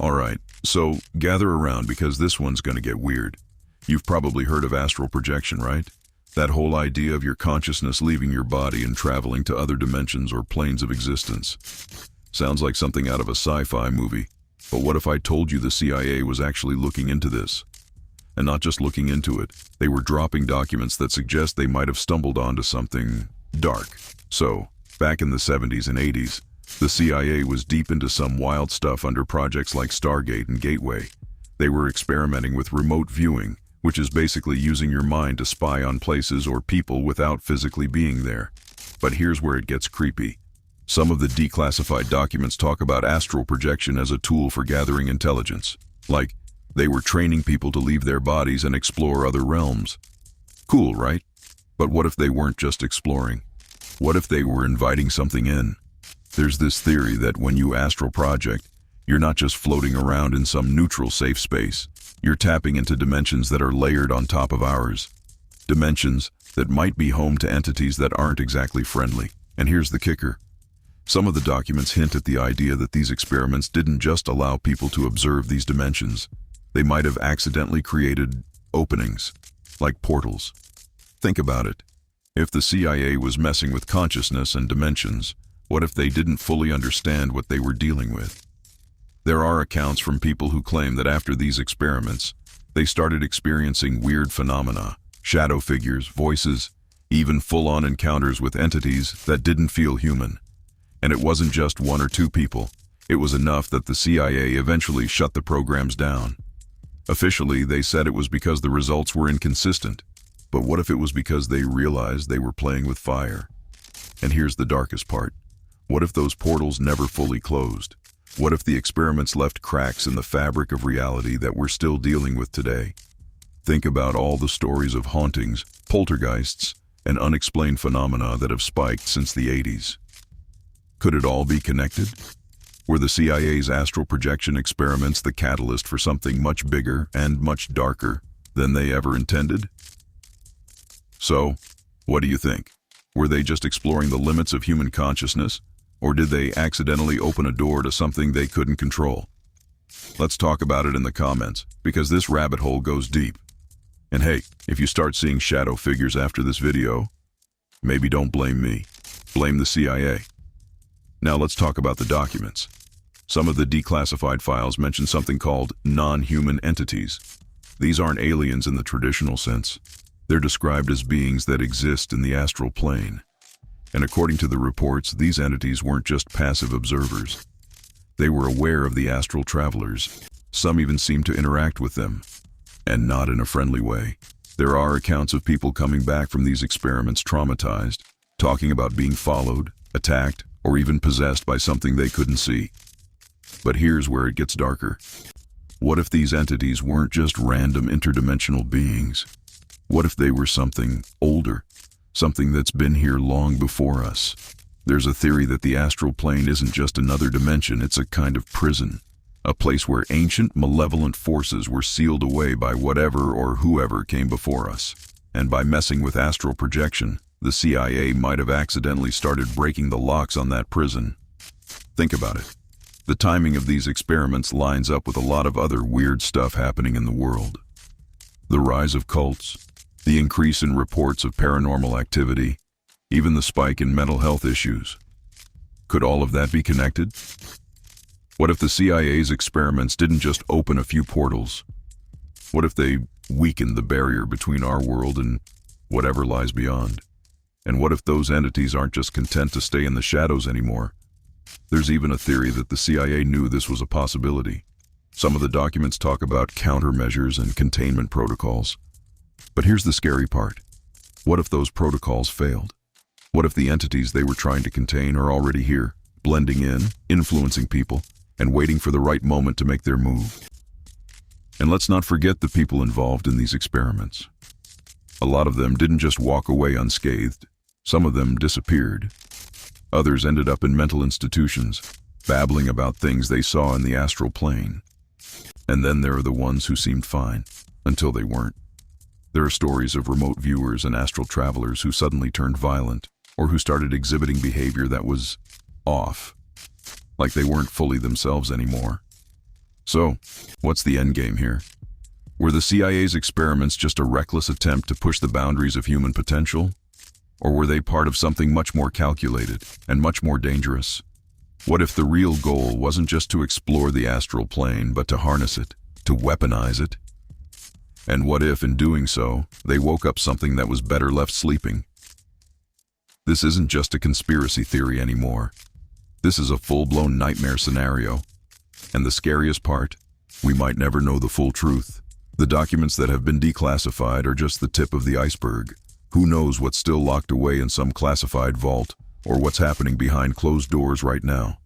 Alright, so gather around because this one's gonna get weird. You've probably heard of astral projection, right? That whole idea of your consciousness leaving your body and traveling to other dimensions or planes of existence. Sounds like something out of a sci-fi movie. But what if I told you the CIA was actually looking into this? And not just looking into it, they were dropping documents that suggest they might have stumbled onto something dark. So, back in the 70s and 80s, the CIA was deep into some wild stuff under projects like Stargate and Gateway. They were experimenting with remote viewing, which is basically using your mind to spy on places or people without physically being there. But here's where it gets creepy. Some of the declassified documents talk about astral projection as a tool for gathering intelligence. Like, they were training people to leave their bodies and explore other realms. Cool, right? But what if they weren't just exploring? What if they were inviting something in? There's this theory that when you astral project, you're not just floating around in some neutral safe space. You're tapping into dimensions that are layered on top of ours. Dimensions that might be home to entities that aren't exactly friendly. And here's the kicker. Some of the documents hint at the idea that these experiments didn't just allow people to observe these dimensions. They might have accidentally created openings, like portals. Think about it. If the CIA was messing with consciousness and dimensions, what if they didn't fully understand what they were dealing with? There are accounts from people who claim that after these experiments, they started experiencing weird phenomena, shadow figures, voices, even full-on encounters with entities that didn't feel human. And it wasn't just one or two people. It was enough that the CIA eventually shut the programs down. Officially, they said it was because the results were inconsistent. But what if it was because they realized they were playing with fire? And here's the darkest part. What if those portals never fully closed? What if the experiments left cracks in the fabric of reality that we're still dealing with today? Think about all the stories of hauntings, poltergeists, and unexplained phenomena that have spiked since the 80s. Could it all be connected? Were the CIA's astral projection experiments the catalyst for something much bigger and much darker than they ever intended? So, what do you think? Were they just exploring the limits of human consciousness? Or did they accidentally open a door to something they couldn't control? Let's talk about it in the comments, because this rabbit hole goes deep. And hey, if you start seeing shadow figures after this video, maybe don't blame me. Blame the CIA. Now let's talk about the documents. Some of the declassified files mention something called non-human entities. These aren't aliens in the traditional sense. They're described as beings that exist in the astral plane. And according to the reports, these entities weren't just passive observers. They were aware of the astral travelers. Some even seemed to interact with them, and not in a friendly way. There are accounts of people coming back from these experiments traumatized, talking about being followed, attacked, or even possessed by something they couldn't see. But here's where it gets darker. What if these entities weren't just random interdimensional beings? What if they were something older? Something that's been here long before us? There's a theory that the astral plane isn't just another dimension, it's a kind of prison. A place where ancient, malevolent forces were sealed away by whatever or whoever came before us. And by messing with astral projection, the CIA might have accidentally started breaking the locks on that prison. Think about it. The timing of these experiments lines up with a lot of other weird stuff happening in the world. The rise of cults, the increase in reports of paranormal activity, even the spike in mental health issues. Could all of that be connected? What if the CIA's experiments didn't just open a few portals? What if they weakened the barrier between our world and whatever lies beyond? And what if those entities aren't just content to stay in the shadows anymore? There's even a theory that the CIA knew this was a possibility. Some of the documents talk about countermeasures and containment protocols. But here's the scary part. What if those protocols failed? What if the entities they were trying to contain are already here, blending in, influencing people, and waiting for the right moment to make their move? And let's not forget the people involved in these experiments. A lot of them didn't just walk away unscathed. Some of them disappeared. Others ended up in mental institutions, babbling about things they saw in the astral plane. And then there are the ones who seemed fine, until they weren't. There are stories of remote viewers and astral travelers who suddenly turned violent, or who started exhibiting behavior that was off, like they weren't fully themselves anymore. So, what's the endgame here? Were the CIA's experiments just a reckless attempt to push the boundaries of human potential? Or were they part of something much more calculated and much more dangerous? What if the real goal wasn't just to explore the astral plane, but to harness it, to weaponize it? And what if, in doing so, they woke up something that was better left sleeping? This isn't just a conspiracy theory anymore. This is a full-blown nightmare scenario. And the scariest part? We might never know the full truth. The documents that have been declassified are just the tip of the iceberg. Who knows what's still locked away in some classified vault, or what's happening behind closed doors right now?